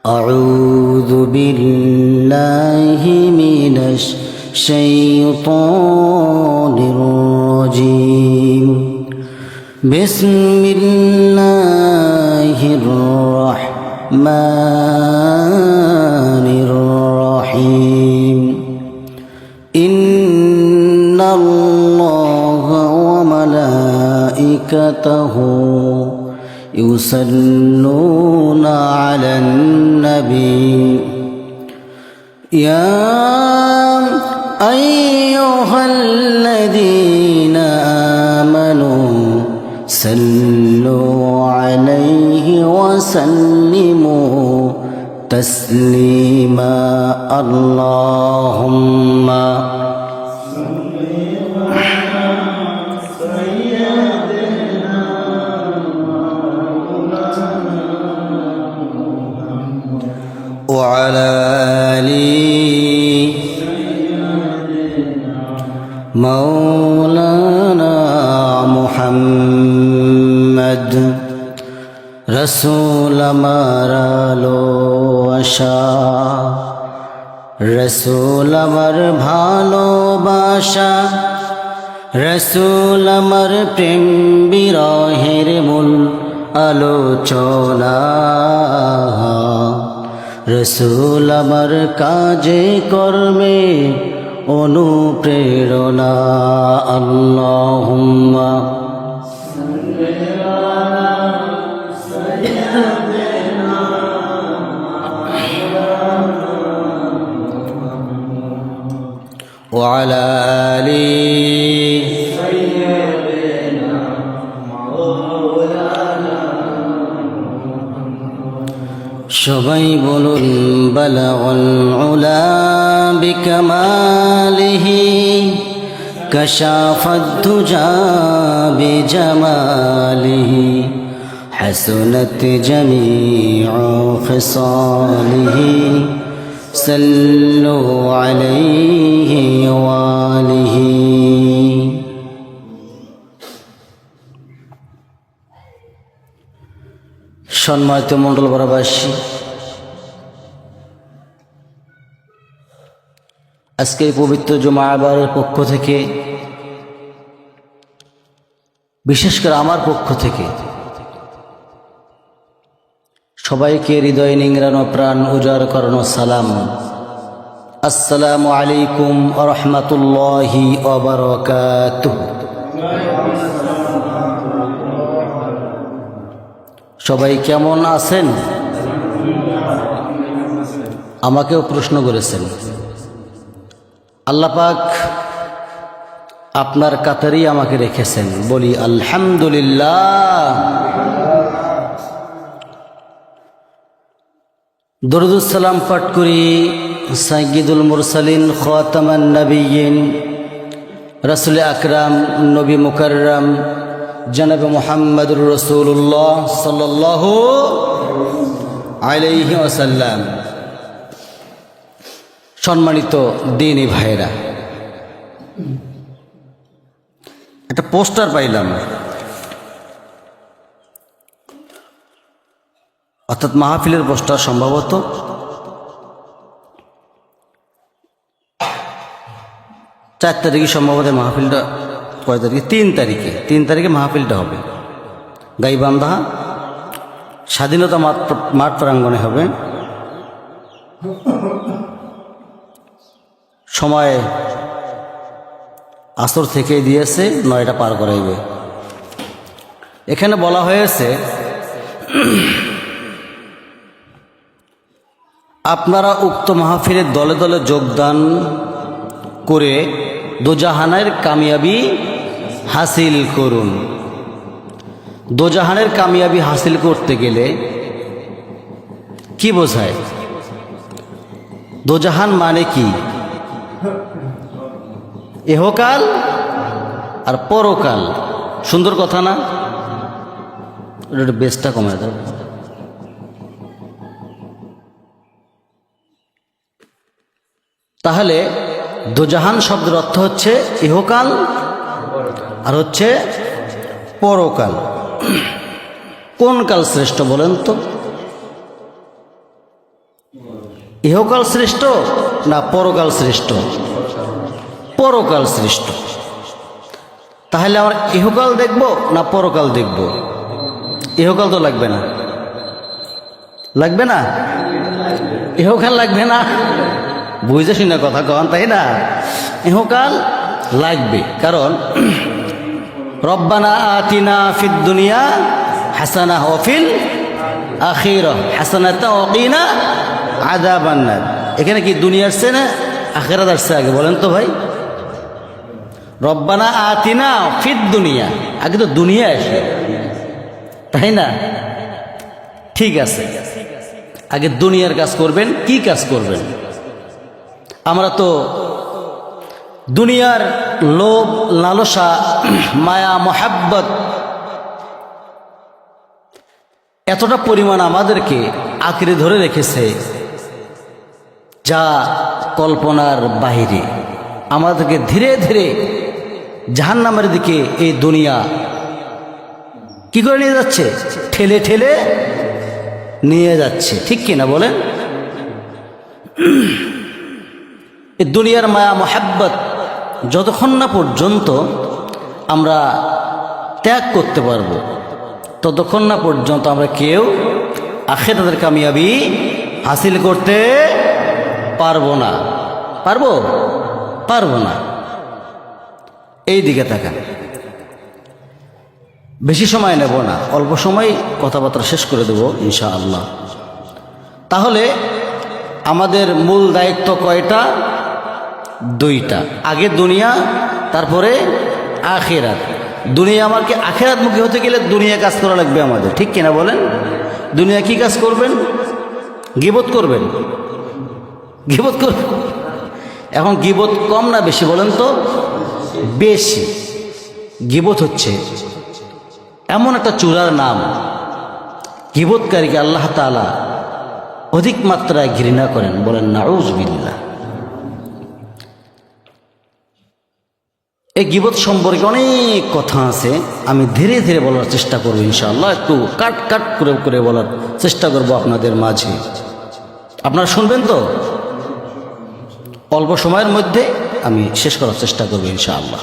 أعوذ بالله من الشيطان الرجيم بسم الله الرحمن الرحيم إن الله وملائكته يصلون على النبي يا أيها الذين آمنوا صلوا عليه وسلموا تسليما اللهم وعلى آل مولانا محمد رسول মারালো আশা রসুল আমার ভালোবাসা রসুল আমার প্রেম বিরহের মূল আলোচনা রসুল আমার কাজে কর্মে অনুপ্রেরণা আল্লাহুম্মা ওয়া আলা আলি সবাই বলুন বালাগল উলা বিকামালিহি কাশাফাদ দুজা বিজামালিহি হাসনাত জামিউ খিসালিহি সাল্লু আলাইহি ওয়া আলিহি। সম্মানিত মণ্ডল বরাবাসী, আজকে পবিত্র জুমা আবারের পক্ষ থেকে, বিশেষ করে আমার পক্ষ থেকে সবাইকে হৃদয় নিংড়ানো প্রাণ উজাড় করানো সালাম। আসসালামু আলাইকুম ওয়া রাহমাতুল্লাহি ওয়া বারাকাতুহু। সবাই কেমন আছেন? আমাকেও প্রশ্ন করেছেন। আল্লাহ পাক আপনার কাতারেই আমাকে রেখেছেন, বলি আলহামদুলিল্লাহ। দরুদুস সালাম পাঠ করি সাইয়্যিদুল মুরসালিন খাতামান নবিয়্যিন রাসূল আকরাম নবী মুকাররম জনাব মুহাম্মদুর রাসূলুল্লাহ সাল্লাল্লাহু আলাইহি ওয়াসাল্লাম। সম্মানিত দ্বীনী ভাইরা, একটা পোস্টার পাইলাম, অর্থাৎ মাহফিলের পোস্টার। সম্ভবত 4 তারিখে সম্ভবত মাহফিলটা, কয় তারিখে? 3 তারিখে মাহফিলটা হবে গাইবান্ধা স্বাধীনতা মাঠ প্রাঙ্গণে হবে। সময় আসর থেকে দিয়েছে, 9টা পার করাইবে। এখানে বলা হয়েছে আপনারা উক্ত মাহফিলে দলে দলে যোগদান করে দোজাহানের কামিয়াবি হাসিল করুন। দোজাহানের কামিয়াবি হাসিল করতে গেলে কি বোঝায়? দোজাহান মানে কি? ইহকাল আর পরকাল। সুন্দর কথা না? বেশটা কমায় দাও। তাহলে দোজাহান শব্দের অর্থ হচ্ছে ইহকাল আর হচ্ছে পরকাল। কোন কাল শ্রেষ্ঠ বলেন তো? ইহকাল শ্রেষ্ঠ না পরকাল শ্রেষ্ঠ? পরকাল শ্রেষ্ঠ। তাহলে আমার ইহকাল দেখব না পরকাল দেখব? ইহকাল তো লাগবে না, লাগবে না, ইহকাল লাগবে না, বুঝে শুনে কথা কন, তাই না? ইহকাল লাগবে, কারণ রব্বানা আতিনা ফিদ দুনিয়া হাসানাহ ওয়া ফিল আখিরাহ হাসানাতাও ওয়া কিনা আযাবান নার। এখানে কি দুনিয়া আসছে না আখিরাত আসছে আগে বলেন তো ভাই? রব্বানা আতিনা ফিদ দুনিয়া, আগে তো দুনিয়া আসে, তাই না? ঠিক আছে, আগে দুনিয়ার কাজ করবেন। কি কাজ করবেন? আমরা তো দুনিয়ার লোভ, লালসা, মায়া, মোহাব্বত এতটা পরিমাণ আমাদেরকে আঁকড়ে ধরে রেখেছে যা কল্পনার বাহিরে। আমাদেরকে ধীরে ধীরে জাহান্নামের দিকে এই দুনিয়া কি করে নিয়ে যাচ্ছে? ঠেলে ঠেলে নিয়ে যাচ্ছে, ঠিক কিনা বলেন? এই দুনিয়ার মায়া মোহাব্বত যতক্ষণ না পর্যন্ত আমরা ত্যাগ করতে পারবো, ততক্ষণ না পর্যন্ত আমরা কেউ আখিরাতের কামিয়াবি হাসিল করতে পারবো না। পারবো? পারবো না। এই দিকে তাকান, বেশি সময় নেব না, অল্প সময় কথাবার্তা শেষ করে দেব ইনশাআল্লাহ। তাহলে আমাদের মূল দায়িত্ব কয়টা? দুইটা। আগে দুনিয়া, তারপরে আখিরাত। দুনিয়া আমাকে আখিরাতমুখী হতে গেলে দুনিয়া কাজ করা লাগবে আমাদের, ঠিক কিনা বলেন? দুনিয়া কি কাজ করবেন? গীবত করবেন, গীবত করবেন। এখন গীবত কম না বেশি বলেন তো? বেশি। গীবত হচ্ছে এমন একটা চূড়ার নাম, গীবতকারীকে আল্লাহ তাআলা অধিক মাত্রায় ঘৃণা করেন, বলেন নাউজ বিল্লাহ। এই গীবত সম্পর্কে অনেক কথা আছে, আমি ধীরে ধীরে বলার চেষ্টা করবো ইনশাআল্লাহ, একটু কাট কাট করে করে বলার চেষ্টা করব আপনাদের মাঝে। আপনারা শুনবেন তো? অল্প সময়ের মধ্যে আমি শেষ করার চেষ্টা করবো ইনশাআল্লাহ।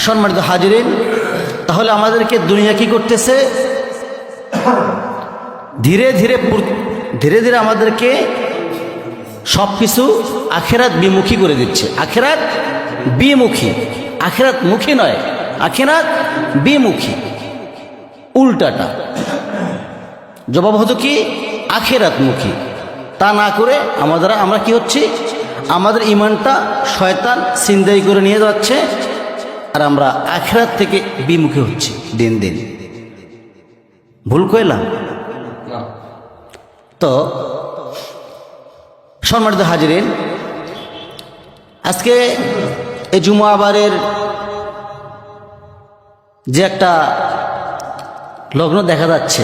সম্মানিত হাজিরিন, তাহলে আমাদেরকে দুনিয়া কি করতেছে? ধীরে ধীরে ধীরে ধীরে আমাদেরকে সব কিছু আখিরাত বিমুখী করে দিচ্ছে। আখিরাত বিমুখী, আখিরাত মুখী নয়, আখিরাত বিমুখী, উল্টাটা। জবাব হতো কি? আখিরাত মুখী। তা না করে আমরা কি হচ্ছে? আমাদের ইমানটা শয়তান ছিনতাই করে নিয়ে যাচ্ছে, আর আমরা আখিরাত থেকে বিমুখী হচ্ছি দিন দিন। ভুল কইলাম তো? সম্মানিত হাজিরিন, আজকে এই জুমাবারের যে একটা লগ্ন দেখা যাচ্ছে,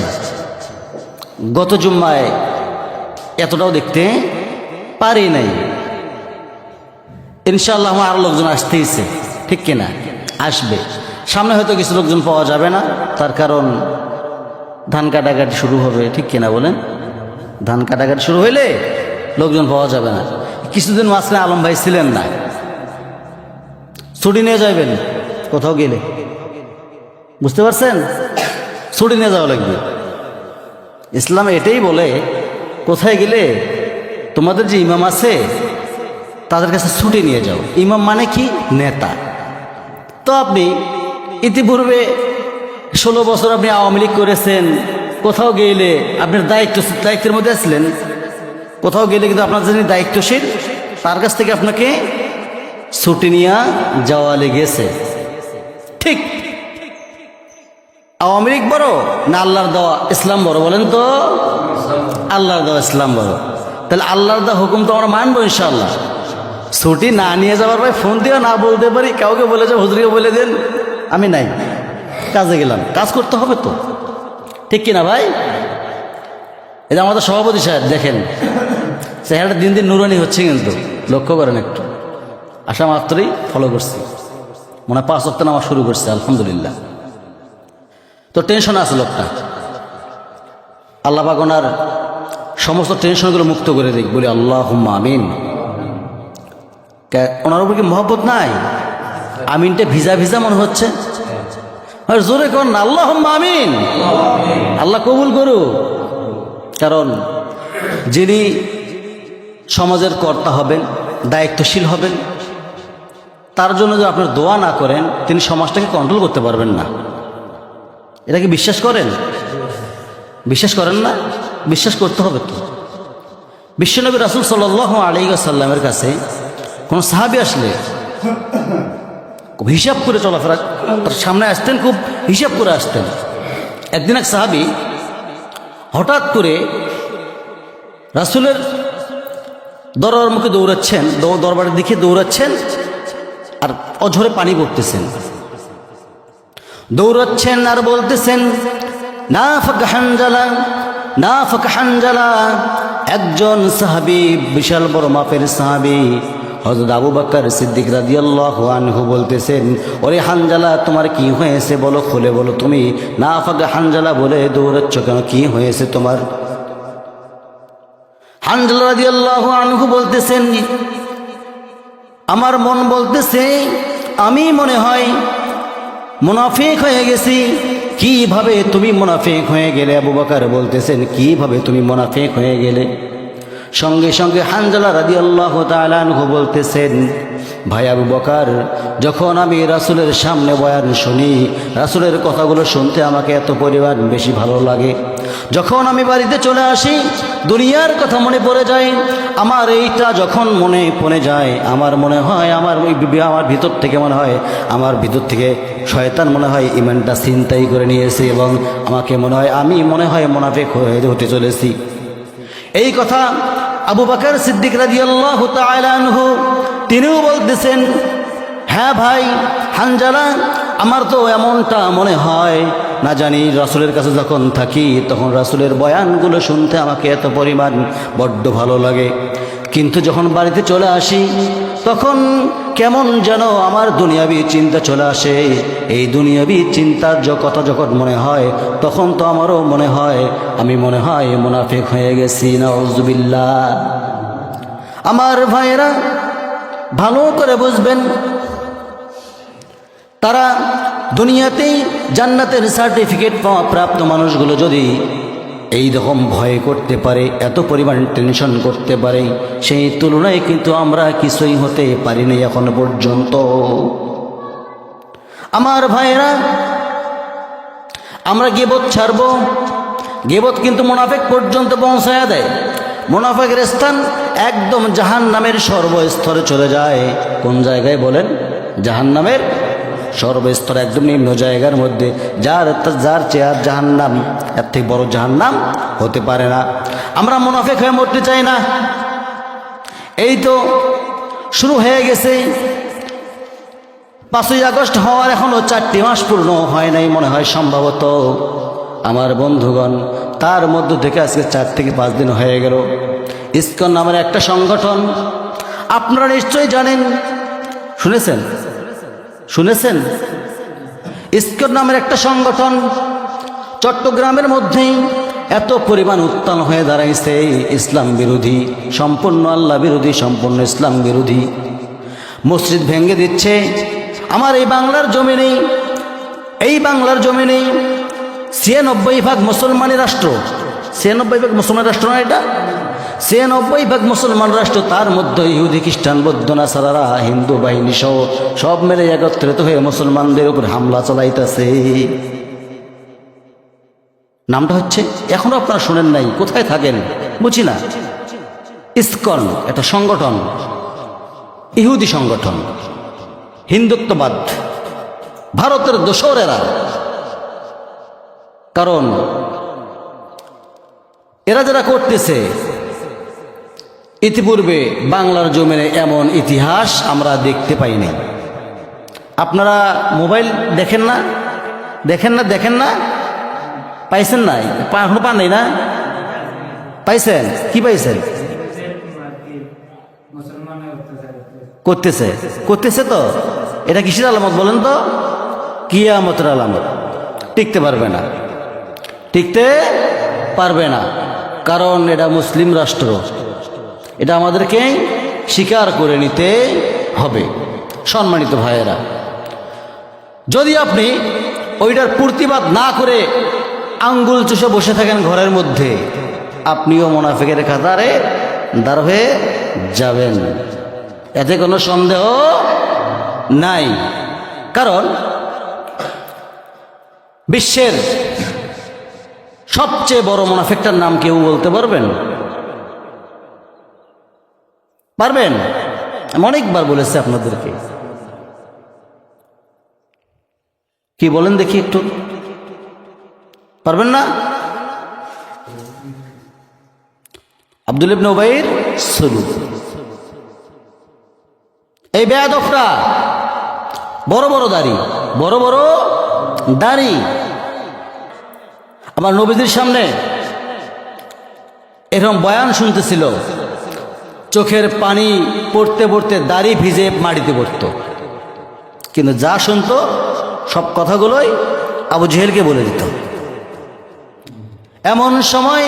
গত জুম্মায় এতটাও দেখতে পারি নাই। ইনশাআল্লাহ আমার আরো লোকজন আসতেইছে, ঠিক কিনা? আসবে। সামনে হয়তো কিছু লোকজন পাওয়া যাবে না, তার কারণ ধান কাটাকাটি শুরু হবে, ঠিক কিনা বলেন? ধান কাটাকাটি শুরু হইলে লোকজন পাওয়া যাবে না। কিছুদিন মাঝখানে আলম ভাই ছিলেন না, ছুটি নিয়ে যাবেন কোথাও গেলে, বুঝতে পারছেন? ছুটি নিয়ে যাওয়া লাগবে। ইসলাম এটাই বলে, কোথায় গেলে তোমাদের যে ইমাম আছে তাদের কাছে ছুটি নিয়ে যাও। ইমাম মানে কি? নেতা। তো আপনি ইতিপূর্বে 16 বছর আপনি আওয়ামী লীগ করেছেন, কোথাও গেলে আপনার দায়িত্বের মধ্যে আসলেন, কোথাও গেলে কিন্তু আপনার যিনি দায়িত্বশীল তার কাছ থেকে আপনাকে ছুটি নিয়ে যাওয়া লেগেছে। ঠিক আওয়ামী লীগ বড় না আল্লাহর দেওয়া ইসলাম বড়? বলেন তো। আল্লাহর দেওয়া ইসলাম বড়। তাহলে আল্লাহর দেওয়া হুকুম তো আমরা মানবো ইনশাআল্লাহ। ছুটি না নিয়ে যাওয়ার ভাই ফোন দিয়েও না বলতে পারি, কাউকে বলে যাও, হুজুরকে বলে দেন আমি নাই, কাজে গেলাম। কাজ করতে হবে তো, ঠিক কিনা ভাই? এই যে আমাদের সভাপতি সাহেব দেখেন, চেহারাটা দিন দিন নুরানি হচ্ছে, কিন্তু লক্ষ্য করেন একটু। আসা মাত্রই ফলো করছি, মনে হয় 5 ওয়াক্ত নামাজ শুরু করছে, আলহামদুলিল্লাহ। তো টেনশন আছে লোকটা। আল্লাহ পাক ওনার সমস্ত টেনশনগুলো মুক্ত করে দিক, বলি আল্লাহুম্মা আমিন। ওনার উপর কি মহব্বত নাই? আমিনটা ভিজা ভিজা মনে হচ্ছে, আর জোরে কর না আল্লাহুম্মা আমিন। আল্লাহ কবুল করুক। কারণ যিনি সমাজের কর্তা হবেন, দায়িত্বশীল হবেন, তার জন্য যদি আপনার দোয়া না করেন, তিনি সমাজটাকে কন্ট্রোল করতে পারবেন না। এটা কি বিশ্বাস করেন? বিশ্বাস করেন না? বিশ্বাস করতে হবে তো। বিশ্বনবী রাসূল সাল্লাল্লাহু আলাইহি ওয়াসাল্লামের কাছে কোন সাহাবী আসলে খুব হিসাব করে চলাফেরা, তার সামনে আসতেন, খুব হিসাব করে আসতেন। একদিন এক সাহাবী হঠাৎ করে রাসূলের দরবার মুখে দৌড়াচ্ছেন, দরবারের দিকে দৌড়াচ্ছেন, আর অঝরে পানি পড়তেছেন। দৌড়াচ্ছেন আর বলতেছেন নাফাক হানজালা, নাফাক হানজালা। একজন সাহাবী, বিশাল বড় মাপের সাহাবী হযরত আবু বকর সিদ্দিক রাদিয়াল্লাহু আনহু বলতেছেন, ওরে হানজালা তোমার কি হয়েছে বলো, খুলে বলো, তুমি নাফাক হানজালা বলে দৌড়াচ্ছ কেন, কি হয়েছে তোমার? হানজালা রাদিয়াল্লাহু আনহু বলতেছেন, আমার মন বলতেছে আমি মনে হয় মুনাফিক হয়ে গেছি। কিভাবে তুমি মুনাফিক হয়ে গেলে? আবু বকর বলতেছেন, কিভাবে তুমি মুনাফিক হয়ে গেলে? সঙ্গে সঙ্গে হানজালা রাদিয়াল্লাহু তাআলা আনহু বলতেছেন, ভাই আবু বকর, যখন আমি রাসূলের সামনে বয়ান শুনি, রাসূলের কথাগুলো শুনতে আমাকে এত পরিমাণ বেশি ভালো লাগে। যখন আমি বাড়িতে চলে আসি, দুনিয়ার কথা মনে পড়ে যায়। আমার এইটা যখন মনে পড়ে যায়, আমার মনে হয় আমার ভিতর থেকে মনে হয়, আমার ভিতর থেকে শয়তান মনে হয় ঈমানটা ছিনতাই করে নিয়েছে, এবং আমাকে মনে হয় আমি মুনাফিক হতে চলেছি। এই কথা আবু বকর সিদ্দিক রাদিয়াল্লাহু তাআলা আনহু তিনিও বলতেছেন, হ্যাঁ ভাই হানজালা, আমার তো এমনটা মনে হয়, না জানি রাসূলের কাছে যখন থাকি তখন রাসূলের বয়ানগুলো শুনতে আমাকে এত পরিমাণ বড্ড ভালো লাগে, কিন্তু যখন বাড়িতে চলে আসি তখন কেমন যেন আমার দুনিয়াবি চিন্তা চলে আসে। এই দুনিয়াবি চিন্তার কথা যখন মনে হয়, তখন তো আমারও মনে হয় আমি মুনাফিক হয়ে গেছি। নাউযুবিল্লাহ। আমার ভাইরা ভালো করে বুঝবেন, তারা দুনিয়াতেই জান্নাতের সার্টিফিকেট পাওয়া প্রাপ্ত মানুষগুলো যদি এই রকম ভয় করতে পারে, এত পরিমাণ টেনশন করতে পারে, সেই তুলনায় কিন্তু আমরা কিছুই হতে পারিনি এখন পর্যন্ত। আমার ভাইরা, আমরা গীবত ছাড়ব। গীবত কিন্তু মুনাফিক পর্যন্ত পৌঁছায়া দেয়। মুনাফিকের স্থান একদম জাহান্নামের সর্বস্তরে চলে যায়। কোন জায়গায় বলেন? জাহান্নামের সর্বস্তর, একদম নিম্ন জায়গার মধ্যে, যার চেয়ার জাহান্নাম, এর থেকে বড় জাহান্নাম হতে পারে না। আমরা মুনাফিক হয়ে মরতে চাই না। এই তো শুরু হয়ে গেছে, 5ই আগস্ট হওয়ার এখনো 4টি মাস পূর্ণ হয় নাই মনে হয় সম্ভবত। আমার বন্ধুগণ, তার মধ্য থেকে আজকে 4 থেকে 5 দিন হয়ে গেল। ইসকন নামের একটা সংগঠন, আপনারা নিশ্চয়ই জানেন, শুনেছেন? ইসকন নামের একটা সংগঠন চট্টগ্রামের মধ্যেই এত পরিমাণ উত্তাল হয়ে দাঁড়াইছে, ইসলাম বিরোধী, সম্পূর্ণ আল্লাহ বিরোধী, সম্পূর্ণ ইসলাম বিরোধী। মসজিদ ভেঙে দিচ্ছে। আমার এই বাংলার জমিনে 96% মুসলমানের রাষ্ট্র, 96% মুসলমান রাষ্ট্র না এটা, 96% মুসলমান রাষ্ট্র, তার মধ্যে ইহুদি, খ্রিস্টান, বৌদ্ধ, নাসারারা, হিন্দু বাহিনী সহ সব মিলে একত্রিত হয়ে মুসলমানদের উপর হামলা চালাইতেছে। নামটা হচ্ছে, এখনো আপনারা শোনেন নাই, কোথায় থাকেন বুঝি না, ইসকন। একটা সংগঠন, ইহুদি সংগঠন, হিন্দুত্ববাদ, ভারতের দোসর এরা। কারণ এরা যারা করতেছে, ইতিপূর্বে বাংলার জমিনে এমন ইতিহাস আমরা দেখতে পাইনি। আপনারা মোবাইল দেখেন না? পাইছেন নাই? এখনো পান নাই না? পাইছেন? কি পাইছেন? করতেছে তো। এটা কিসের আলামত বলেন তো? কিয়ামতের আলামত। টিকতে পারবে না। কারণ এটা মুসলিম রাষ্ট্র, এটা আমাদেরকে স্বীকার করে নিতে হবে। সম্মানিত ভাইয়েরা, যদি আপনি ওইটার প্রতিবাদ না করে আঙ্গুল চুষে বসে থাকেন ঘরের মধ্যে, আপনিও মুনাফিকের কাতারে দাঁড় হয়ে যাবেন, এতে কোনো সন্দেহ নাই। কারণ বিশ্বের সবচেয়ে বড় মুনাফিকটার নাম কেউ বলতে পারবেন? পারবেন? আমি অনেকবার বলেছি আপনাদেরকে, কি বলেন দেখি একটু, পারবেন না? আব্দুল্লাহ ইবনে উবাইর সুলুল। এই বেয়াদবরা বড় বড় দাড়ি, বড় বড় দাড়ি, আমার নবীজির সামনে এরকম বয়ান শুনতেছিল, চোখের পানি পড়তে পড়তে দাড়ি ভিজে মাটিতে পড়ত, কিন্তু যা শুনতো সব কথাগুলোই আবু জেহেলকে বলে দিত। এমন সময়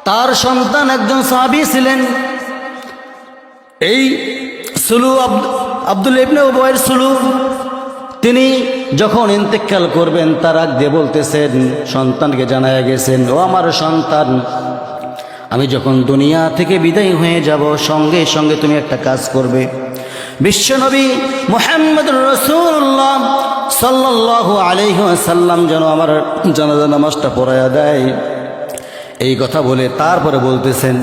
তার সন্তান একজন সাহাবী ছিলেন, এই সুলু আব্দুল্লাহ ইবনে উবাইর সুলু, তিনি যখন ইন্তেকাল করবেন তার আগ দিয়ে বলতেছেন, সন্তানকে জানায়া গেছেন, ও আমার সন্তান, আমি যখন দুনিয়া থেকে বিদায় হয়ে যাব, সঙ্গে সঙ্গে তুমি একটা কাজ করবে, বিশ্বনবী মুহাম্মদুর রাসূলুল্লাহ সাল্লাল্লাহু আলাইহি ওয়াসাল্লাম যেন আমার জানাজা নামাজটা পড়ায়া দেয়। এই কথা বলে তারপরে বলতেছেন,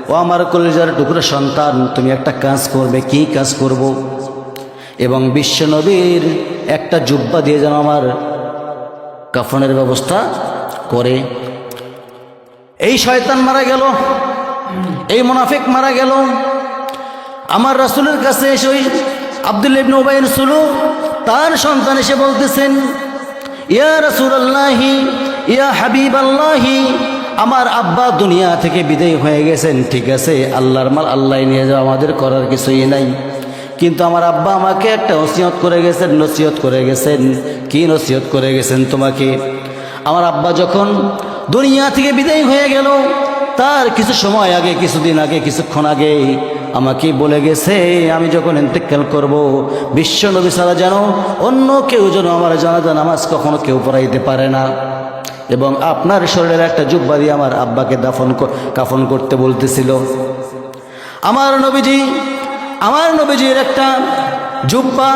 ও আমার কলিজার টুকরা সন্তান, তুমি একটা কাজ করবে। কি কাজ করব? এবং বিশ্বনবীর একটা জুব্বা দিয়ে যেন আমার কাফনের ব্যবস্থা করে। এই শয়তান মারা গেল, এই মুনাফিক মারা গেল। আমার রাসূলের কাছে এসে ওই আব্দুল্লাহ ইবনে উবাইর সুলু তার সন্তান এসে বলতেছেন, ইয়া রাসূলুল্লাহি, ইয়া হাবিবাল্লাহি, আমার আব্বা দুনিয়া থেকে বিদায় হয়ে গেছেন, ঠিক আছে, আল্লাহর মাল আল্লাহ নিয়ে যাওয়া, আমাদের করার কিছুই নাই, কিন্তু আমার আব্বা আমাকে একটা নসিহত করে গেছেন, নসিহত করে গেছেন। কি নসিহত করে গেছেন তোমাকে? আমার আব্বা যখন দুনিয়া থেকে বিদায় হয়ে গেল, তার কিছু সময় আগে, কিছুদিন আগে, কিছুক্ষণ আগে আমাকে বলে গেছে, আমি যখন ইন্তেকাল করব, বিশ্ব নবী ছাড়া যেন অন্য কেউ যেন আমার জানাজা নামাজ কখনো কেউ পড়াইতে পারে না, এবং আপনার শরীরের একটা জুব্বা দিয়ে আমার আব্বাকে কাফন করতে বলতেছিল। আমার নবীজির একটা জুব্বা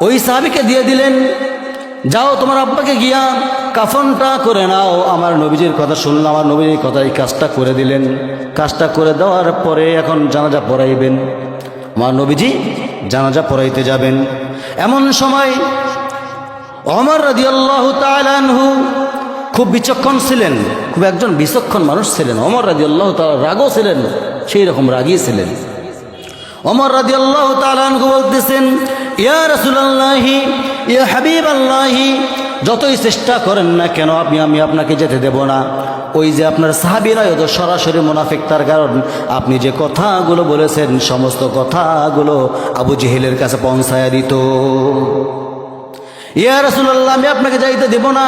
ওই সাহাবীকে দিয়ে দিলেন, যাও তোমার আব্বাকে গিয়া কাফনটা করে নাও। আমার নবীজির কথা শুনলাম, আমার নবীজির কথা এই কাজটা করে দিলেন। কাজটা করে দেওয়ার পরে এখন জানাজা পড়াইবেন, আমার নবীজি জানাজা পড়াইতে যাবেন। এমন সময় ওমর রাদিয়াল্লাহু তাআলা আনহু খুব বিচক্ষণ ছিলেন, খুব একজন বিচক্ষণ মানুষ ছিলেন। ওমর রাদিয়াল্লাহু তাআলা রাগও ছিলেন, সেই রকম রাগী ছিলেন। ওমর রাদিয়াল্লাহু তাআলা আনহু বলতেছেন, ইয়া রাসূলুল্লাহি, ইয়া হাবিবাল্লাহি, যতই চেষ্টা করেন না কেন আমি আপনাকে যেতে দেব না। ওই যে আপনার সাহাবীরা তো সরাসরি মুনাফিক, তার কারণ আপনি যে কথাগুলো বলেছেন সমস্ত কথাগুলো আবু জেহেলের কাছে পৌঁছায়া দিত। ইয়া রাসূলুল্লাহ, আমি আপনাকে যাইতে দেব না।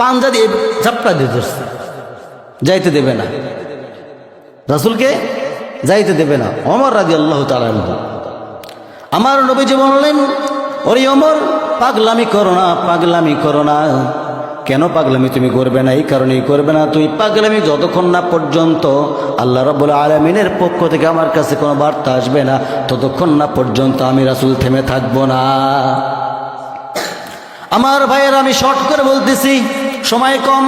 পাঞ্জা দিয়ে ঝাপটা দিয়ে ধরছে, যাইতে দেবে না, রাসূলকে যাইতে দেবে না। ওমর রাদিয়াল্লাহু তাআলা আনহু, আমার নবীজি বললেন, ওরে ওমর, পাগলামি করো না, পাগলামি করো না। কেন পাগলামি তুমি করবে না? এই কারণেই করবে না, তুই পাগলামি যতক্ষণ না পর্যন্ত আল্লাহ রাব্বুল আলামিনের পক্ষ থেকে আমার কাছে কোনো বার্তা আসবে না, ততক্ষণ না পর্যন্ত আমি রাসূল থেমে থাকবো না। আমার ভাইয়ের, আমি শর্ট করে বলতেছি, সময় কম,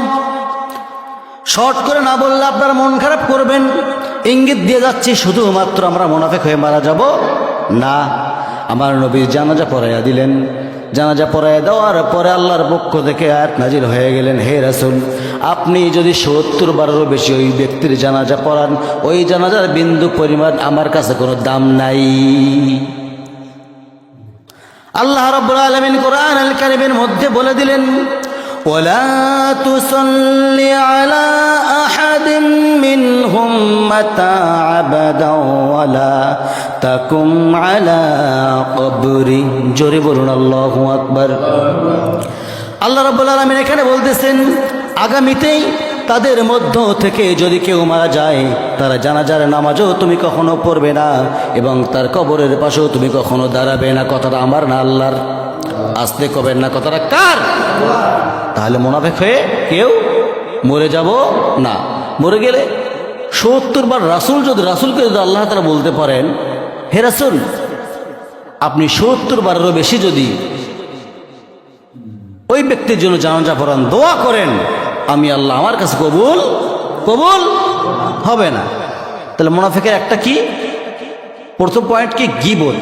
শর্ট করে না বললে আপনার মন খারাপ করবেন। ইঙ্গিত দিয়ে যাচ্ছি, শুধুমাত্র আমরা মুনাফিক হয়ে মারা যাব না। আমার নবী জানাজা পড়াইয়া দিলেন। জানাজা পড়াইয়া দেওয়ার পরে আল্লাহর পক্ষ থেকে আয়াত নাজিল হয়ে গেলেন, হে রাসূল, আপনি যদি ৭০ বারেরও বেশি ওই ব্যক্তির জানাজা পড়ান, ওই জানাজার বিন্দু পরিমাণ আমার কাছে কোনো দাম নাই। আল্লাহ রাব্বুল আলামিন কোরআন আল কারীমের মধ্যে বলে দিলেন, ওয়ালা তুসাল্লি আলা আহাদিন মিনহুম মাতা আবাদা ওয়ালা তাকুম আলা কবরি। জোরে বলুন আল্লাহু আকবার। আল্লাহ রাব্বুল আলামিন এখানে বলতেছেন, আগামীতেই তাদের মধ্য থেকে যদি কেউ মারা যায়, তার জানাজার নামাজও তুমি কখনো পড়বে না এবং তার কবরের পাশেও তুমি কখনো দাঁড়াবে না। কথাটা আমার না আল্লাহর। আসতে কবেন না, কথাটা কার? তাহলে মুনাফিক হয়ে কেউ মরে যাব না। মরে গেলে 70 বার রাসূলকে যদি আল্লাহ তাআলা বলতে পারেন, হে রাসূল আপনি 70 বারেরও বেশি যদি ওই ব্যক্তির জন্য জানাজা পড়ান, দোয়া করেন, আমি আল্লাহ আমার কাছে কবুল হবে না। তাহলে মুনাফিকের একটা কি প্রথম পয়েন্ট কি? গীবত।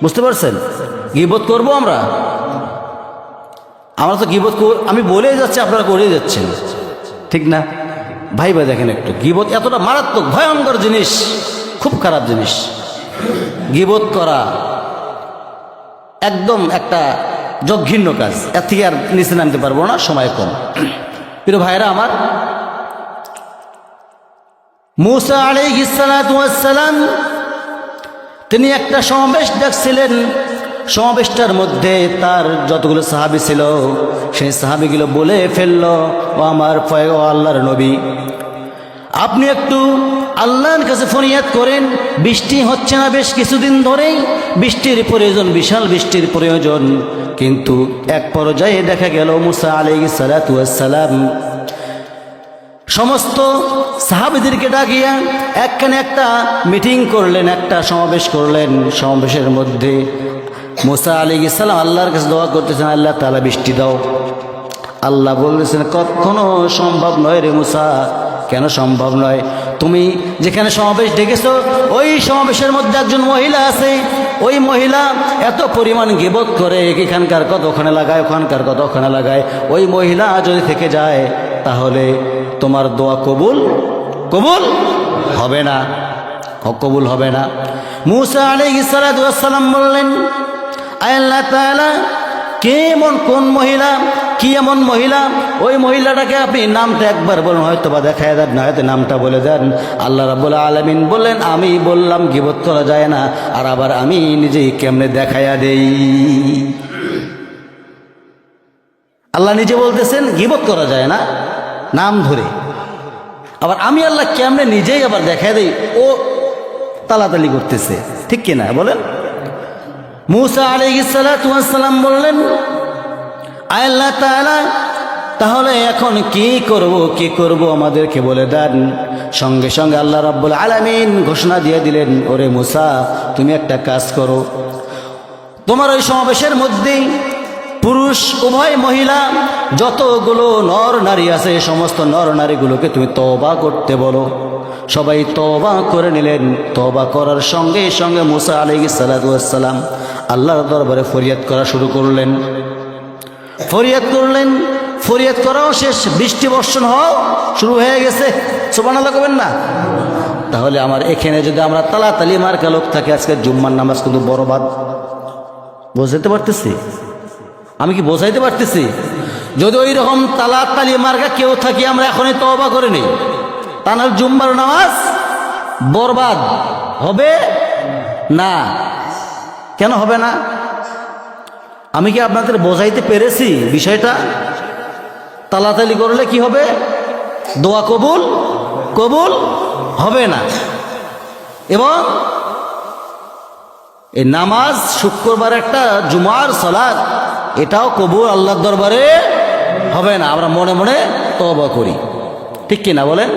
বুঝতে পারছেন? গীবত করব আমরা তো গীবত আমি বলেই যাচ্ছি, আপনারা করেই যাচ্ছেন, ঠিক না ভাই? দেখেন একটু, গীবত এতটা মারাত্মক ভয়ঙ্কর জিনিস, খুব খারাপ জিনিস। গীবত করা একদম একটা জঘন্য কাজ। এর থেকে আর নিচে নামতে পারবো না, সময় কম। প্রিয় ভাইরা আমার, মূসা আলাইহিস সালাতু ওয়াস সালাম তিনি একটা সমাবেশ ডাকছিলেন। সমাবেশটার মধ্যে তার যতগুলো সাহাবী ছিল, সেই সাহাবীগুলো বলে ফেলল, ও আমার আল্লাহর নবী, আপনি একটু আল্লাহর কাছে ফরিয়াদ করেন, বৃষ্টি হচ্ছে না বেশ কিছুদিন ধরেই, বৃষ্টির প্রয়োজন, বিশাল বৃষ্টির প্রয়োজন। কিন্তু এক পর্যায়ে দেখা গেল মূসা আলাইহিস সালাতু ওয়াস সালাম সমস্ত সাহাবীদেরকে ডাকিয়া একখানে একটা মিটিং করলেন, একটা সমাবেশ করলেন। সমাবেশের মধ্যে মূসা আলাইহিস সালাম আল্লাহর কাছে দোয়া করতেছেন, আল্লাহ তাআলা বৃষ্টি দাও। আল্লাহ বলতেছেন, কখনো সম্ভব নয় রে মূসা। কেন সম্ভব নয়? তুমি যেখানে সমাবেশ ডেকেছো, ওই সমাবেশের মধ্যে একজন মহিলা আছে, ওই মহিলা এত পরিমাণ গীবত করে, এখানকার কথা ওখানে লাগায়, ওখানকার কথা ওখানে লাগায়। ওই মহিলা যদি থেকে যায়, তাহলে তোমার দোয়া কবুল হবে না, কবুল হবে না। মূসা আলাইহিস সালাতু ওয়াস সালাম বললেন, আল্লাহ তাআলা কোন মহিলা, কি এমন মহিলা? ওই মহিলাটাকে আপনি নামটা একবার বলুন, হয়তো বা দেখায় দেন, না হয়তো নামটা বলে দেন। আল্লাহ রাব্বুল আলামিন বললেন, আমি বললাম গীবত করা যায় না, আর আবার আমি নিজেই কেমনে দেখায়া দেই? আল্লাহ নিজে বলতেছেন গীবত করা যায় না নাম ধরে, আবার আমি আল্লাহ কেমনে নিজেই আবার দেখায় দেই, ও তালাতালি করতেছে, ঠিক কিনা বলেন? মূসা আলাইহিস সালাতু ওয়াস সালাম বললেন, আল্লাহ তাআলা তাহলে এখন কি করব আমাদেরকে বলে দেন। সঙ্গে সঙ্গে আল্লাহ রাব্বুল আলামিন ঘোষণা দিয়ে দিলেন, ওরে মূসা তুমি একটা কাজ করো, তোমার ওই সমাবেশের মধ্যেই পুরুষ উভয় মহিলা যতগুলো নর নারী আছে, সমস্ত নর নারীগুলোকে তুমি তওবা করতে বলো। সবাই তওবা করে নিলেন। তওবা করার সঙ্গে সঙ্গে মূসা আলাইহিস সালাতু ওয়াস সালাম আল্লাহর দরবারে ফরিয়াদ করা শুরু করলেন। ফরিয়াদ করাও শেষ, বৃষ্টি বর্ষণ হওয়া শুরু হয়ে গেছে। সুবহানাল্লাহ কবেন না? তাহলে আমার এখানে যদি আমরা তালাতালি মার্কা লোক থাকে, আজকে জুম্মার নামাজ কিন্তু বরবাদ। বোঝাতে পারতেছি? আমি কি বোঝাইতে পারতেছি? যদি ওই রকম তালাতালি মার্কা কেউ থাকি, আমরা এখনই তওবা করে নিই, তা নাহলে জুম্মার নামাজ বরবাদ হবে না। কেন হবে না? আমি কি আপনাদের বোঝাইতে পেরেছি বিষয়টা? তালাতালি করলে কি হবে? দোয়া কবুল হবে না। এবং এই নামাজ, শুক্রবার একটা জুমার সালাত, এটাও কবুল আল্লাহর দরবারে হবে না। আমরা মনে মনে তওবা করি, ঠিক কিনা বলেন?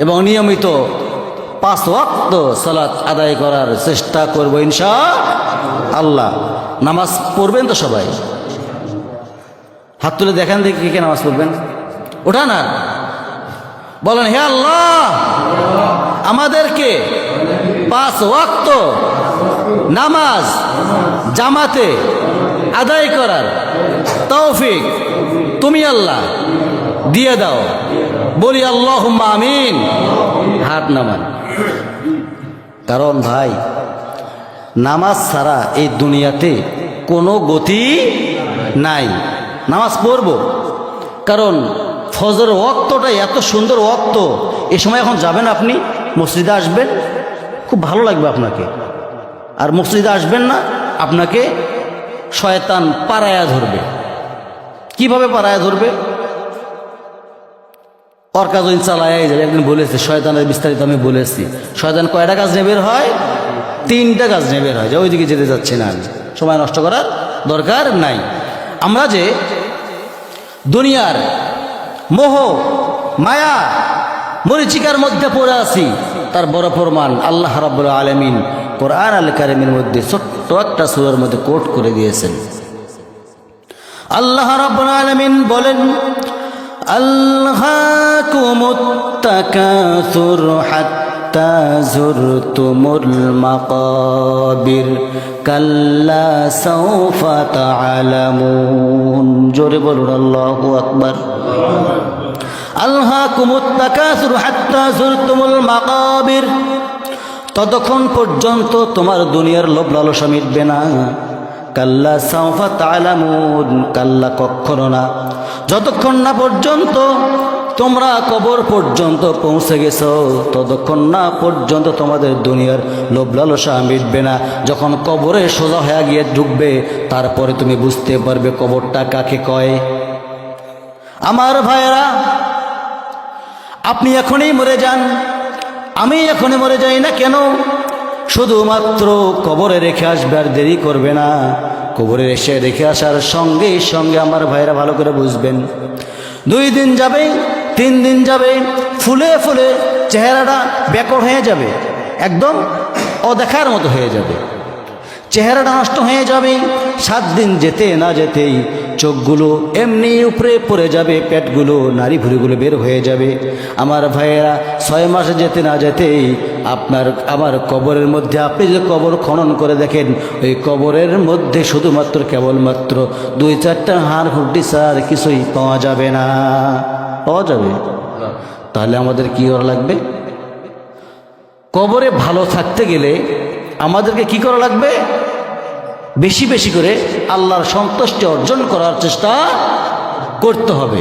এবং নিয়মিত 5 ওয়াক্ত সালাত আদায় করার চেষ্টা করব ইনশাআল্লাহ। নামাজ পড়বেন তো সবাই? হাত তুলে দেখান দেখি কে নামাজ পড়বেন। ওঠা না, বলেন, হে আল্লাহ আমাদেরকে 5 ওয়াক্ত নামাজ জামাতে আদায় করার তৌফিক তুমি আল্লাহ দিয়ে দাও। বলি আল্লাহুম্মা আমিন। হাত নামান। কারণ ভাই, নামাজ ছাড়া এই দুনিয়াতে কোনো গতি নাই। নামাজ পড়ব, কারণ ফজর ওয়াক্তটা এত সুন্দর ওয়াক্ত। এই সময় এখন যাবেন, আপনি মসজিদে আসবেন, খুব ভালো লাগবে আপনাকে। আর মসজিদে আসবেন না, আপনাকে শয়তান পাড়ায়া ধরবে। কিভাবে পাড়ায়া ধরবে? ওর কাজ ওই চালায় যাবে। একদিন বলেছে শয়তানের বিস্তারিত আমি বলেছি, শয়তান কয়টা কাজ নিয়ে বের হয়? 3টা কাজ নিয়ে বের হয়, যে ওইদিকে যেতে যাচ্ছে না, আমি সময় নষ্ট করার দরকার নাই। আমরা যে দুনিয়ার মোহ মায়া মরিচিকার মধ্যে পড়ে আছি, তার বড় প্রমাণ আল্লাহ রাব্বুল আলামিন কোরআন আল কারীমের মধ্যে ছোট্ট একটা সূরার মধ্যে কোট করে দিয়েছেন। আল্লাহ রাব্বুল আলামিন বলেন, আলহাকুমুত তাকাসুর হাত্তা যুরতুমুল মাকাবির কাল্লা সাওফা তা'লামুন। জোরে বলুন আল্লাহু আকবার। আলহাকুমুত তাকাসুর হাত্তা যুরতুমুল মাকাবির, ততক্ষণ পর্যন্ত তোমার দুনিয়ার লোভ লালসা মিটবে না। কাল্লা সাওফা তা'লামুন, কাল্লা কখনো না, যতক্ষণ না পর্যন্ত তোমরা কবর পর্যন্ত পৌঁছে গেছো, ততক্ষণ না পর্যন্ত তোমাদের দুনিয়ার লোভ লালসা মিটবে না। যখন কবরে সোজা হয়ে গিয়ে ঢুকবে, তারপরে তুমি বুঝতে পারবে কবরটা কাকে কয়। আমার ভাইয়েরা, আপনি এখনই মরে যান, আমি এখনই মরে যাই না কেন, শুধুমাত্র কবরে রেখে আসবে, আর দেরি করবে না। কবরে এসে রেখে আসার সঙ্গে সঙ্গে আমার ভাইরা ভালো করে বুঝবেন, 2 দিন যাবে, 3 দিন যাবে, ফুলে ফুলে চেহারাটা বেকর হয়ে যাবে, একদম অদেখার মতো হয়ে যাবে, চেহারাটা নষ্ট হয়ে যাবে। 7 দিন যেতে না যেতেই চোখগুলো এমনি উপরে পড়ে যাবে, পেটগুলো নাড়ি ভুড়িগুলো বের হয়ে যাবে। আমার ভাইয়েরা, 6 মাস যেতে না যেতেই আমার কবরের মধ্যে, আপনি যে কবর খনন করে দেখেন, ওই কবরের মধ্যে শুধুমাত্র কেবলমাত্র 2-4টা হাড় হুড্ডি ছাড়া আর কিছুই পাওয়া যাবে না। পাওয়া যাবে? তাহলে আমাদের কি করা লাগবে? কবরে ভালো থাকতে গেলে আমাদেরকে কি করা লাগবে? বেশি বেশি করে আল্লাহর সন্তুষ্টি অর্জন করার চেষ্টা করতে হবে।